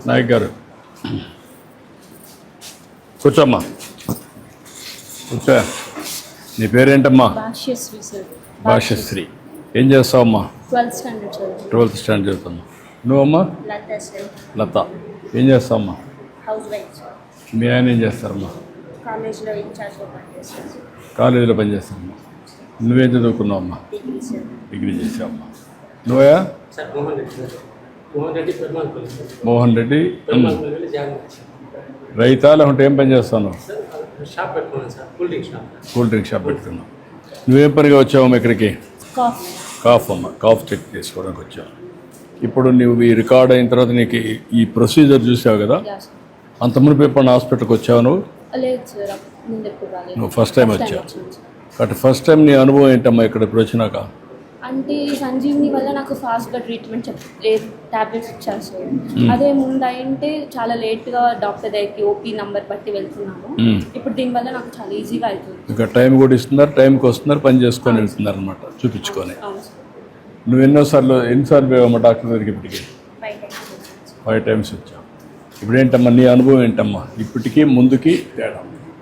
నాయక్ గారు కూర్చోమ్మా. కూర్చో. నీ పేరేంటమ్మా? భాష్యశ్రీ సార్. భాష్యశ్రీ. ఏం చేస్తావమ్మా? 12th standard sir. 12th standard చదువుతామ్మా. నువ్వమ్మా? లత సార్. లత. ఏం చేస్తావమ్మా? Housewife sir. మీ ఆయన ఏం చేస్తారమ్మా? కాలేజ్లో ఇన్ఛార్జ్గా పనిచేస్తాను సార్. కాలేజీలో పనిచేస్తామమ్మా. నువ్వేం చదువుకున్నావమ్మా? Degree sir. డిగ్రీ చేసావమ్మా. నువ్వా? Sir Mohan Reddy sir. Mohan Reddy Perumalapalli sir. Mohan Reddy. Perumalapalli జాగ్రత్త సార్. రైతా లేకుంటే ఏం పని చేస్తాను? సార్ షాప్ పెట్టుకున్నాను sir. Cool drink shop. Cool drink shop పెట్టుకున్నావు. నువ్వేం పనిగా వచ్చావమ్మా ఇక్కడికి? కాఫ్. కాఫ్ అమ్మ. కాఫ్ చెక్ చేసుకోవడానికి వచ్చావు. ఇప్పుడు నువ్వు ఈ రికార్డ్ అయిన తర్వాత నీకు ఈ ప్రొసీజర్ చూసావు కదా, యా సార్. అంత మునుపు ఎప్పుడు హాస్పిటల్కి వచ్చావు నువ్వు? లేదు సార్, ముందు ఎప్పుడు రాలేదు. నువ్వు ఫస్ట్ టైం వచ్చావు వచ్చాను సార్. కాబట్టి ఫస్ట్ టైం నీ అనుభవం ఏంటమ్మా ఇక్కడ ఇప్పుడు వచ్చినాక? అంటే సంజీవిని వల్ల నాకు ఫాస్ట్గా ట్రీట్మెంట్ టాబ్లెట్స్ ఇచ్చారు సార్. అదే ముందు అయింటే చాలా లేట్గా డాక్టర్ దగ్గరికి ఓపీ నంబర్ బట్టి వెళ్తున్నాము. ఇప్పుడు దీనివల్ల నాకు చాలా ఈజీగా అవుతుంది. ఇంకా టైం కూడా ఇస్తున్నారు, టైంకి వస్తున్నారు, పని చేసుకొని వెళ్తున్నారు అనమాట చూపించుకొని. అవును సార్. నువ్వు ఎన్నిసార్లు పోయావమ్మా డాక్టర్ దగ్గరికి? ఇప్పటికి 5 times వచ్చాను సార్. 5 times వచ్చావు. ఇప్పుడు ఏంటమ్మా నీ అనుభవం ఏంటమ్మా ఇప్పటికీ ముందుకి తేడా?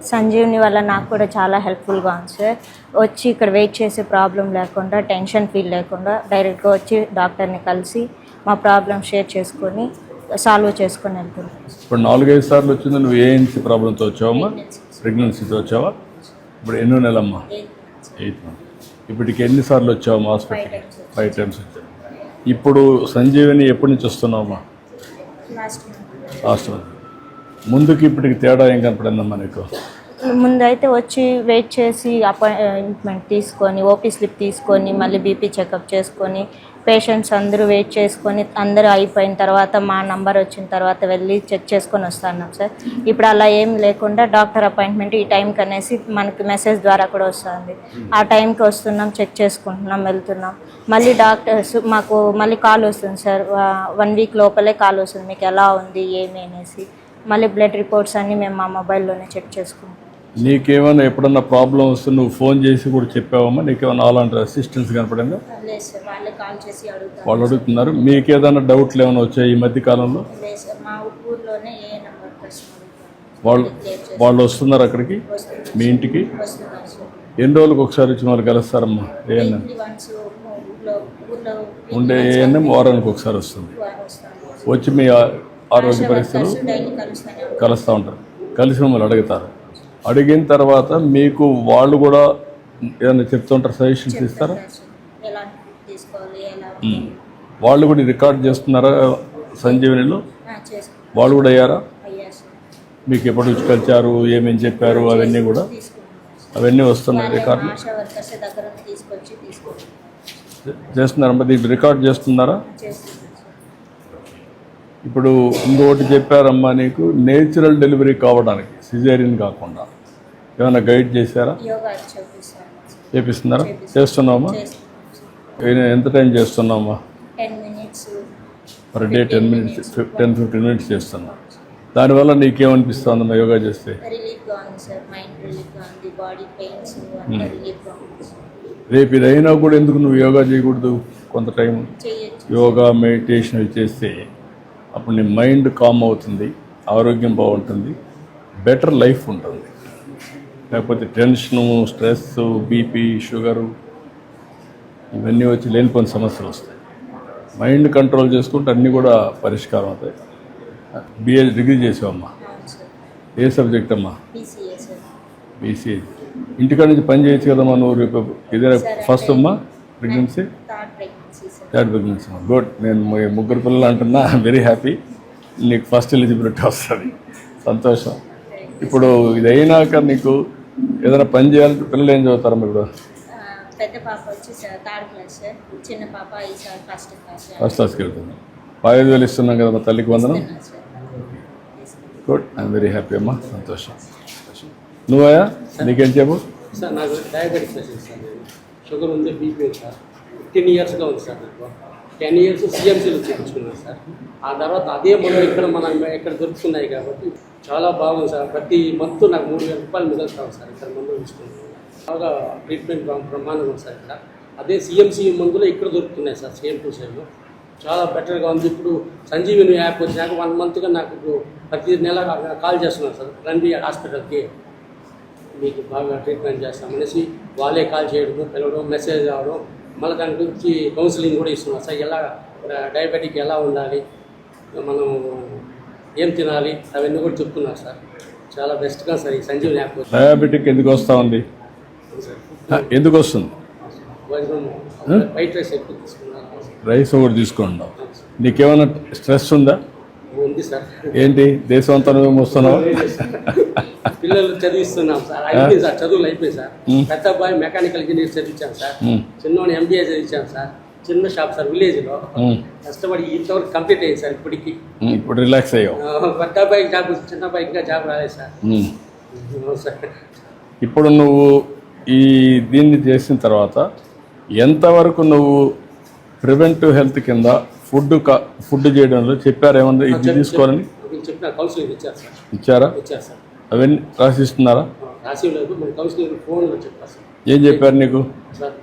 సంజీవ్ని వల్ల నాకు కూడా చాలా హెల్ప్ఫుల్గా ఉంది సార్. వచ్చి ఇక్కడ వెయిట్ చేసే ప్రాబ్లం లేకుండా, టెన్షన్ ఫీల్ లేకుండా డైరెక్ట్గా వచ్చి డాక్టర్ని కలిసి మా ప్రాబ్లం షేర్ చేసుకొని సాల్వ్ చేసుకొని వెళ్తున్నాం. ఇప్పుడు 4-5 సార్లు వచ్చింది. నువ్వు ఏంటి ప్రాబ్లంతో వచ్చావమ్మా? ప్రెగ్నెన్సీతో వచ్చావా? ఇప్పుడు ఎన్నో నెలమ్మా? 8 months. ఇప్పటికి ఎన్నిసార్లు వచ్చావమ్మా హాస్పిటల్కి? 5 times వచ్చావు. ఇప్పుడు సంజీవిని ఎప్పటి నుంచి వస్తున్నావమ్మా? Last month. ముందుకి ఇప్పటికి తేడా ఏం కనపడిందమ్మా నీకు? ముందైతే వచ్చి వెయిట్ చేసి అపాయింట్మెంట్ తీసుకొని, ఓపీ స్లిప్ తీసుకొని, మళ్ళీ బీపీ చెకప్ చేసుకొని, పేషెంట్స్ అందరూ వెయిట్ చేసుకొని అందరూ అయిపోయిన తర్వాత మా నంబర్ వచ్చిన తర్వాత వెళ్ళి చెక్ చేసుకొని వస్తున్నాం సార్. ఇప్పుడు అలా ఏం లేకుండా డాక్టర్ అపాయింట్మెంట్ ఈ టైంకి అనేసి మనకి మెసేజ్ ద్వారా కూడా వస్తుంది. ఆ టైంకి వస్తున్నాం, చెక్ చేసుకుంటున్నాం, వెళ్తున్నాం. మళ్ళీ డాక్టర్స్ మాకు మళ్ళీ కాల్ వస్తుంది సార్. 1 week లోపలే కాల్ వస్తుంది, మీకు ఎలా ఉంది ఏమి అనేసి. మళ్ళీ బ్లడ్ రిపోర్ట్స్ అన్నీ మేము మా మొబైల్లోనే చెక్ చేసుకుంటాం. నీకేమైనా ఎప్పుడన్నా ప్రాబ్లం వస్తే నువ్వు ఫోన్ చేసి కూడా చెప్పావమ్మా? నీకేమైనా అలాంటి అసిస్టెన్స్ కనపడిందా? లేదు సార్, వాళ్ళే కాల్ చేసి అడుగుతారు. వాళ్ళు అడుగుతున్నారు. మీకు ఏదైనా డౌట్లు ఏమైనా వచ్చాయి ఈ మధ్య కాలంలో? లేదు సార్, మా ఊర్లోనే ఏ నెంబర్ కస్టమర్ వాళ్ళు వస్తున్నారు అక్కడికి మీ ఇంటికి? వస్తున్నారు సార్. ఎన్ని రోజులకు ఒకసారి వచ్చి వాళ్ళు కలుస్తారమ్మా? ఏఎన్ఎం ఉండే ఏఎన్ఎం వారానికి ఒకసారి వస్తుంది. వచ్చి మీ ఆరోగ్య పరిస్థితులు కలుస్తూ ఉంటారు. కలిసి మిమ్మల్ని అడుగుతారు. అడిగిన తర్వాత మీకు వాళ్ళు కూడా ఏదైనా చెప్తుంటారు, సజెషన్స్ ఇస్తారా? వాళ్ళు కూడా రికార్డ్ చేస్తున్నారా సంజీవనిలో? వాళ్ళు కూడా అయ్యారా? మీకు ఎప్పటి నుంచి కలిచారు, ఏమేమి చెప్పారు, అవన్నీ కూడా అవన్నీ వస్తున్నాయి రికార్డులు చేస్తున్నారమ్మా? దీన్ని రికార్డ్ చేస్తున్నారా? ఇప్పుడు ఇంకొకటి చెప్పారమ్మా నీకు, నేచురల్ డెలివరీ కావడానికి సిజేరియన్ కాకుండా ఏమైనా గైడ్ చేశారా? చేపిస్తున్నారా? చేస్తున్నామా? ఎంత టైం చేస్తున్నామా? 10 minutes per day 10 minutes 10-15 minutes చేస్తున్నా. దానివల్ల నీకేమనిపిస్తుందమ్మా యోగా చేస్తే? రిలీఫ్గా ఉంది సార్, మైండ్ రిలీఫ్గా ఉంది, బాడీ పెయిన్స్ రిలీఫ్గా ఉంది. రేపు ఇదైనా కూడా ఎందుకు నువ్వు యోగా చేయకూడదు? కొంత టైం చేయొచ్చు. యోగా మెడిటేషన్ చేస్తే అప్పుడు నీ మైండ్ కామ్ అవుతుంది, ఆరోగ్యం బాగుంటుంది, బెటర్ లైఫ్ ఉంటుంది. లేకపోతే టెన్షను, స్ట్రెస్, బీపీ, షుగరు ఇవన్నీ వచ్చి లేనిపోయిన సమస్యలు వస్తాయి. మైండ్ కంట్రోల్ చేసుకుంటే అన్నీ కూడా పరిష్కారం అవుతాయి. బిఏ డిగ్రీ చేసావమ్మా? ఏ సబ్జెక్ట్ అమ్మా? బీసీఏ. ఇంటికాడ నుంచి పని చేయొచ్చు కదమ్మా నువ్వు? రేపు ఇదే ఫస్ట్ అమ్మా ప్రెగ్నెన్సీ? Third pregnancy. గుడ్. నేను 3 పిల్లలు అంటున్నా, వెరీ హ్యాపీ. నీకు ఫస్ట్ ఎలిజిబిలిటీ వస్తుంది, సంతోషం. ఇప్పుడు ఇది అయినాక నీకు ఏదైనా పని చేయాలంటే పిల్లలు ఏం చదువుతారమ్మా ఇప్పుడు? పెద్ద పాప వచ్చి 3rd class సార్, చిన్న పాప ఈసారి ఫస్ట్ క్లాస్కి వెళ్తుంది. 5,000 ఇస్తున్నాం కదమ్మా తల్లికి వందనం. గుడ్. ఐఎమ్ వెరీ హ్యాపీ అమ్మా, సంతోషం. నువ్వయా నీకేం చెప్పు? సార్ నాకు డయాబెటిస్ పేషెంట్ సార్. షుగర్ ఉంది, బీపీ ఉంది సార్. 10 yearsగా ఉంది సార్. నాకు 10 years సిఎంసీలో చూపించుకున్నాను సార్. ఆ తర్వాత అదే మందులు ఇక్కడ దొరుకుతున్నాయి కాబట్టి చాలా బాగుంది సార్. ప్రతి మంత్ నాకు 3,000 రూపాయలు మిగులుతాం సార్ ఇక్కడ మందులు తీసుకున్నాను. బాగా ట్రీట్మెంట్ బ్రహ్మాండంగా ఉంది సార్ ఇక్కడ. అదే సిఎంసీ మందులు ఇక్కడ దొరుకుతున్నాయి సార్, సేమ్ టు సేమ్. చాలా బెటర్గా ఉంది. ఇప్పుడు సంజీవిని యాప్ వచ్చినాక 1 మంత్గా నాకు ఇప్పుడు ప్రతి నెల కాల్ చేస్తున్నారు సార్, రండి హాస్పిటల్కి మీకు బాగా ట్రీట్మెంట్ చేస్తామనేసి వాళ్ళే కాల్ చేయడము, పిలవడం, మెసేజ్ రావడం, మళ్ళీ దాని గురించి కౌన్సిలింగ్ కూడా ఇస్తున్నారు సార్. ఎలా డయాబెటిక్ ఎలా ఉండాలి, మనం ఏం తినాలి అవన్నీ కూడా చెప్తున్నారు సార్. చాలా బెస్ట్గా సార్ ఈ సంజీవిని యాప్. డయాబెటిక్ ఎందుకు వస్తూ ఉంది? ఎందుకు వస్తుంది? భోజనం వైట్ రైస్ ఎక్కువ తీసుకున్నాను. రైస్ ఒకటి తీసుకుంటున్నావు. నీకేమైనా స్ట్రెస్ ఉందా? ఉంది సార్. ఏంటి దేశం అంతా నువ్వు వస్తున్నావు? పిల్లలు చదివిస్తున్నాం సార్. అయిపోయింది సార్, చదువులు అయిపోయి సార్. పెద్ద అబ్బాయి మెకానికల్ ఇంజనీర్ చదివించాను సార్. చిన్నవాడిని MBA చదివించాను సార్. చిన్న షాప్ సార్ విలేజ్లో. కష్టపడి ఇంతవరకు కంప్లీట్ అయ్యింది సార్. ఇప్పుడు రిలాక్స్ అయ్యావు. పెద్ద అబ్బాయికి జాబ్, చిన్న అబ్బాయికి ఇంకా జాబ్ రాలేదు సార్. ఇప్పుడు నువ్వు ఈ దీన్ని చేసిన తర్వాత ఎంతవరకు నువ్వు ప్రివెంటివ్ హెల్త్ కింద ఫుడ్ చేయడంలో చెప్పారు ఏమన్నా ఇది తీసుకోవాలని? చెప్పిన కౌన్సిలింగ్ ఇచ్చారు సార్. ఇచ్చారా? ఇచ్చారు సార్. అవన్నీ రాసిస్తున్నారా? రాసి లేదు, మన కౌన్సిలింగ్ ఫోన్లో చెప్పారు సార్. ఏం చెప్పారు నీకు? సార్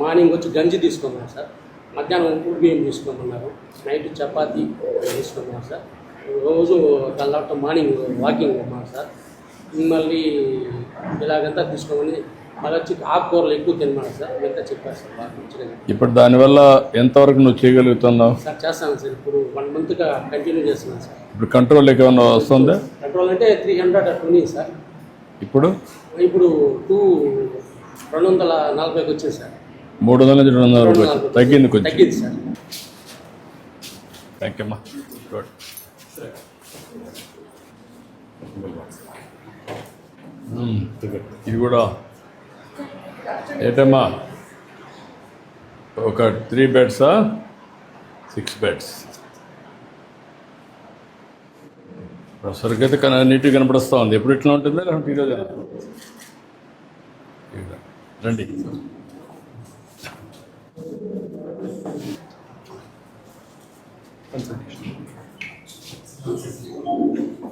మార్నింగ్ వచ్చి గంజి తీసుకోమన్నారు సార్, మధ్యాహ్నం ఉప్పు బియ్యం తీసుకోమన్నారు, నైట్ చపాతీ తీసుకోమన్నారు సార్, రోజు తర్వాత మార్నింగ్ వాకింగ్ పోమన్నారు సార్, మళ్ళీ ఇలాగంతా తీసుకోమని, మళ్ళీ వచ్చి ఆకుకూరలు ఎక్కువ తినమన్నారు సార్. ఇదంతా చెప్పారు సార్ బాగా మంచిగా. ఇప్పుడు దానివల్ల ఎంతవరకు నువ్వు చేయగలుగుతున్నావు? సార్ చేస్తాను సార్. ఇప్పుడు 1 మంత్గా కంటిన్యూ చేస్తున్నాను సార్. ఇప్పుడు కంట్రోల్ ఏమైనా వస్తుందా? కంట్రోల్ అంటే 300 అట్లా ఉంది సార్. ఇప్పుడు 240కి వచ్చింది సార్. 300 నుంచి 200 వరకు వచ్చింది. తగ్గింది కొంచెం. తగ్గింది సార్. థ్యాంక్ యూ అమ్మా. గుడ్. ఇది కూడా ఏంటమ్మా, ఒక 3 బెడ్సా 6 బెడ్స్? ప్రొఫెసర్కి అయితే నీట్గా కనపడుస్తూ ఉంది. ఎప్పుడు ఇట్లా ఉంటుందా లేకపోతే ఈరోజు రండి.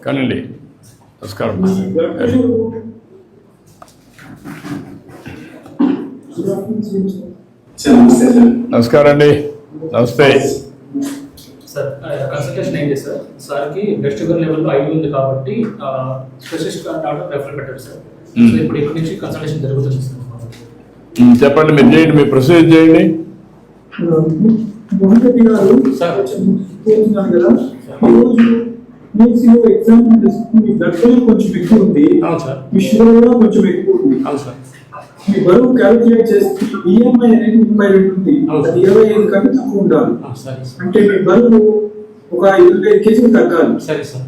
కానండి. నమస్కారం. నమస్కారం అండి. నమస్తే సార్. కన్సల్టేషన్ ఏం చేస్తారు సార్కి? బ్లడ్ షుగర్ లెవెల్లో 5 ఉంది కాబట్టి స్పెషలిస్ట్ డాక్టర్ రెఫర్ పెట్టారు సార్. సో ఇప్పుడు ఇప్పటి నుంచి కన్సల్టేషన్ జరుగుతుంది సార్. చెప్పండి, మీరు చేయండి, మీ ప్రొసీజర్ చేయండి. సార్ ఎగ్జామ్ మీ బ్లడ్ ప్రెషర్ కొంచెం ఎక్కువ ఉంది, అవును సార్. మీ షుగర్ కూడా కొంచెం ఎక్కువ ఉంది. అవును సార్. మీ బరువు క్యాలిక్యులేట్ చేస్తే BMI అనేది 32 ఉంది, అది 25 కంటే తక్కువ ఉండాలి. సరే సార్. అంటే మీ బరువు ఒక 25 కేజీలు తగ్గాలి. సరే సార్.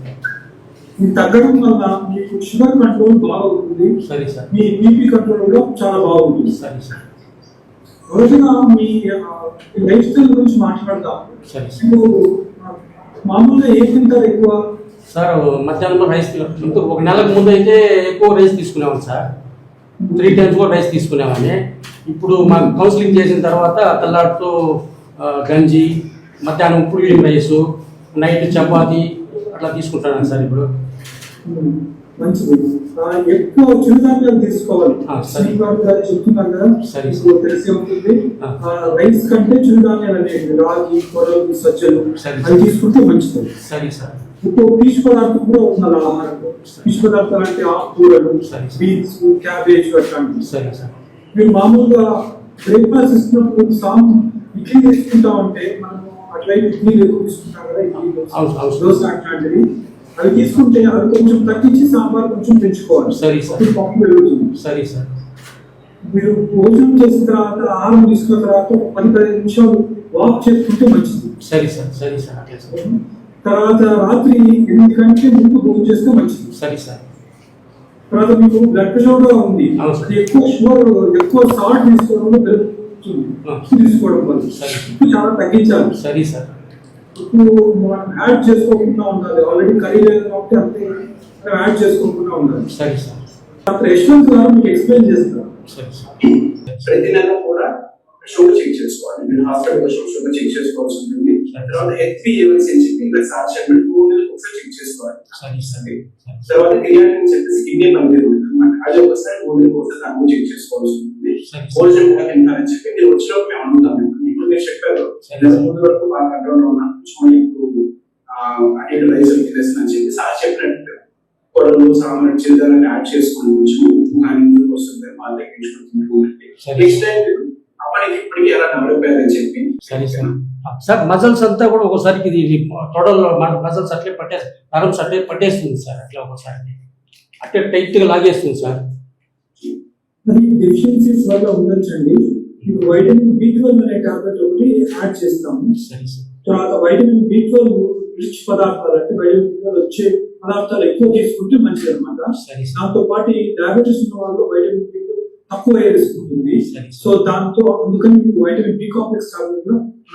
మీకు తగ్గడం వల్ల మీకు షుగర్ కంట్రోల్ బాగుంటుంది. సరే సార్. మీ BP కంట్రోల్ కూడా చాలా బాగుంటుంది. సరే సార్. రోజున మీ లైఫ్ స్టైల్ గురించి మాట్లాడదాం. సరే సార్. మీరు మామూలుగా ఏం తింటారు ఎక్కువ? సార్ మధ్యాహ్నం రైస్, ఒక నెలకు ముందు అయితే ఎక్కువ రైస్ తీసుకునేవాడిని సార్. 3 times కూడా రైస్ తీసుకునేవాడిని. ఇప్పుడు మాకు కౌన్సిలింగ్ చేసిన తర్వాత తెల్లారితో గంజి, మధ్యాహ్నం ఉప్పుడు బియ్యం రైసు, నైట్ చపాతి అట్లా తీసుకుంటాను సార్. ఇప్పుడు మంచిది. ఎక్కువ చిరుధాన్యాలు తీసుకోవాలి. సరే. చెప్తున్నారు కదా, సరే. తెలిసే ఉంటుంది. రైస్ కంటే చిరుధాన్యాలు అనేవి రాగి, కొర్రలు, సజ్జలు అవి తీసుకుంటే మంచిది. సరే సార్. ఇప్పుడు పీచు పదార్థం కూడా ఉండాలి ఆహారంలో. పీచు పదార్థాలు అంటే ఆకుకూరలు, బీన్స్, క్యాబేజ్ అట్లాంటివి. సరే సార్. మీరు మామూలుగా బ్రేక్ఫాస్ట్ ఇస్తున్నప్పుడు ఇడ్లీ తీసుకుంటామంటే మనం అట్లయితే ఇడ్లీలు ఎక్కువ తీసుకుంటాం కదా, ఇడ్లీ దోశ అట్లాంటివి. అవి తీసుకుంటే అవి కొంచెం తగ్గించి సాంబార్ కొంచెం పెంచుకోవాలి. సరే సార్. పప్పు పెరుగుతుంది. సరే సార్. మీరు భోజనం చేసిన తర్వాత ఆహారం తీసుకున్న తర్వాత 10-15 నిమిషాలు వాక్ చేసుకుంటే మంచిది. సరే సార్. సరే సార్. అట్లే సార్. తర్వాత రాత్రి 8 గంటల ముందు భోజనం చేస్తే మంచిది. సరే సార్. తర్వాత మీకు బ్లడ్ ప్రెషర్ కూడా ఉంది, ఎక్కువ షుగర్, ఎక్కువ సాల్ట్ తీసుకోవడం పెరుగుతుంది. తీసుకోవడం వల్ల చాలా తగ్గించాలి. సరే సార్. ఇప్పుడు మనం యాడ్ చేసుకోకుండా ఉండాలి. ఆల్రెడీ కర్రీ లేదు కాబట్టి అంతే యాడ్ చేసుకోకుండా ఉండాలి. సరే సార్. డాక్టర్ యశ్వంత్ గారు మీకు ఎక్స్ప్లెయిన్ చేస్తారు. సరే సార్. ప్రతి నెల కూడా షుగర్ చెక్ చేసుకోవాలి. మీరు హాస్పిటల్ షుగర్ చెక్ చేసుకోవాల్సి ఉంటుంది. తర్వాత HbA1c అని చెప్పి ఇంకా సాక్ష్యం పెట్టి 3 నెలలకు ఒకసారి చెక్ చేసుకోవాలి. తర్వాత క్రియాటిన్ చెప్పేసి కిడ్నీ పనితీరు ఉంటుంది అనమాట. అది ఒకసారి 3 నెలలకు ఒకసారి నాకు చెక్ చేసుకోవాల్సి ఉంటుంది. భోజనం కూడా తింటారని చెప్పి మీరు వచ్చినప్పుడు మేము అడుగుతాం. ఇప్పుడు మీరు మీరు చెప్పారు ముందు వరకు బాగా కంట్రోల్ ఉన్నాను ఇప్పుడు అటు రైస్ అవుతుంది అని చెప్పి సార్ చెప్పినట్టు కొడలు సామాన్ చిరుదలని యాడ్ చేసుకుని కొంచెం ఉప్పు కానీ ముందుకు వస్తుంది బాగా తగ్గించుకుంటుంది నెక్స్ట్ టైం అప్పటికి ఇప్పటికి ఎలా డెవలప్ అయ్యారని చెప్పి సరే సార్ సార్ మజల్స్ అంతా కూడా ఒకసారికి ఇది టోటల్ మన మజల్స్ అట్లే నరమ్స్ అట్లే పట్టేస్తుంది సార్ అట్లా ఒకసారి అట్లే టైట్గా లాగేస్తుంది సార్. అది డెఫిషియన్సీస్ వల్ల ఉండొచ్చండి. మీకు వైటమిన్ B12 అనే టాబ్లెట్ ఒకటి యాడ్ చేస్తాము. సరే సార్. తర్వాత వైటమిన్ B12 రిచ్ పదార్థాలు అంటే వైటమిన్ B12 వచ్చే పదార్థాలు ఎక్కువ తీసుకుంటే మంచిది అనమాట. దాంతో పాటు డయాబెటీస్ ఉన్న వాళ్ళు వైటమిన్ B12 తక్కువ తీసుకుంటుంది. సో దాంతో అందుకని మీకు వైటమిన్ B కాంప్లెక్స్ టాబ్లెట్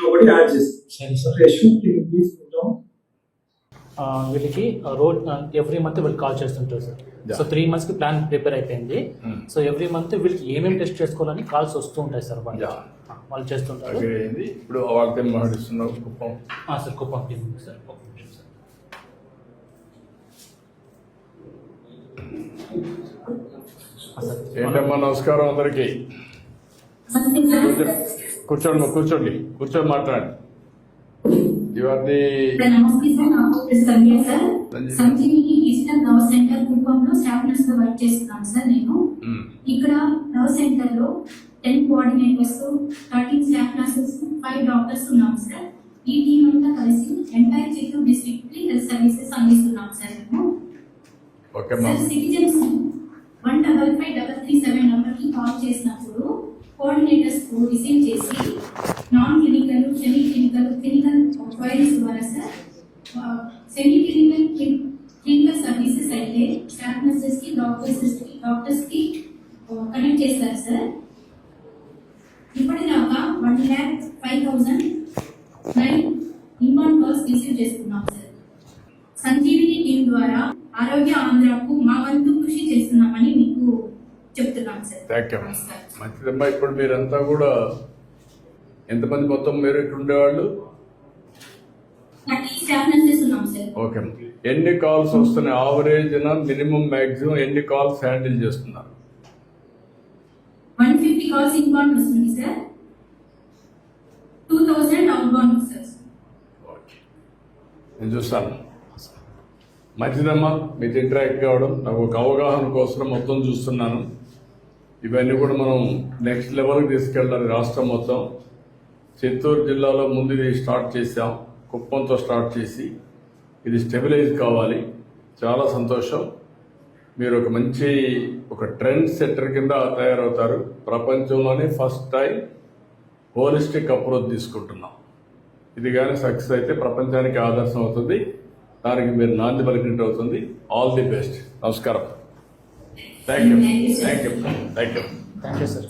ఒకటి యాడ్ చేస్తాం. సరే సార్. తీసుకుంటాం. వీళ్ళకి రోడ్ ఎవ్రీ మంత్ వీళ్ళు కాల్ చేస్తుంటారు సార్. సో 3 months కి ప్లాన్ ప్రిపేర్ అయిపోయింది. సో ఎవ్రీ మంత్ వీళ్ళకి ఏమేమి టెస్ట్ చేసుకోవాలని కాల్స్ వస్తూ ఉంటాయి సార్. వాళ్ళు చేస్తుంటారు. ఇప్పుడు వాళ్ళతో మాట్లాడిస్తున్నారు కుప్పం సార్. కుప్పం టీం ఉంది సార్. ఒక నిమిషం సార్. ఏంటమ్మా నమస్కారం అందరికి. కూర్చోండి మాట్లాడండి. ఇవన్నీ నమస్తే సార్. నా పేరు Sandhya sir. Sanjeevini digital nerve centre కుప్పంలో స్టాఫ్ నర్స్ గా వర్క్ చేస్తున్నాను సార్. నేను ఇక్కడ నర్వ్ సెంటర్ లో 10 కోఆర్డినేటర్స్, 13 స్టాఫ్ నర్సెస్, 5 డాక్టర్స్ ఉన్నాం సార్. ఈ టీం అంతా కలిసి ఎంటైర్ చిత్తూరు డిస్ట్రిక్ట్ కి హెల్త్ సర్వీసెస్ అందిస్తున్నాం సార్. మేము సార్ సిటిజన్స్ 155-337 నంబర్ కి కాల్ చేసినప్పుడు కోఆర్డినేటర్స్ రిసీవ్ చేసి non clinical, semi clinical, clinical queries ద్వారా సార్ సెమీ క్లినికల్ సర్వీసెస్ అయితే స్టాఫ్ నర్సెస్ కి డాక్టర్స్ కి కనెక్ట్ చేస్తారు సార్. ఇప్పటిదాకా 1,05,009 ఇన్బౌండ్ కాల్స్ రిసీవ్ చేసుకున్నాం సార్. సంజీవిని టీం ద్వారా ఆరోగ్య ఆంధ్రాకు మా వంతు కృషి చేస్తున్నామని మీకు చెప్తున్నాం సార్. మంచిదమ్మా. ఇప్పుడు మీరంతా కూడా ఎంతమంది మొత్తం మీరు ఇక్కడ ఉండేవాళ్ళు? 30 స్టాఫ్ నర్సెస్ ఉన్నాం సార్. ఓకే. ఎన్ని కాల్స్ వస్తున్నాయి ఆవరేజ్ మినిమం మాక్సిమం ఎన్ని కాల్స్ హ్యాండిల్ చేస్తున్నారు? 150 కాల్స్ ఇన్బౌండ్ వస్తుంది సార్. 2000 outbound sir. ఓకే, నేను చూస్తాను. మంచిదమ్మా మీతో ఇంటరాక్ట్ కావడం. నాకు ఒక అవగాహన కోసం మొత్తం చూస్తున్నాను. ఇవన్నీ కూడా మనం నెక్స్ట్ లెవెల్కి తీసుకెళ్ళాలి. రాష్ట్రం మొత్తం చిత్తూరు జిల్లాలో ముందు ఇది స్టార్ట్ చేసాం, కుప్పంతో స్టార్ట్ చేసి ఇది స్టెబిలైజ్ కావాలి. చాలా సంతోషం. మీరు ఒక మంచి ట్రెండ్ సెట్టర్ కింద తయారవుతారు. ప్రపంచంలోనే ఫస్ట్ టైం హోలిస్టిక్ అప్రోచ్ తీసుకుంటున్నాం. ఇది కానీ సక్సెస్ అయితే ప్రపంచానికి ఆదర్శం అవుతుంది. దానికి మీరు నాంది పలికినట్టు అవుతుంది. All the best. నమస్కారం. Thank you sir.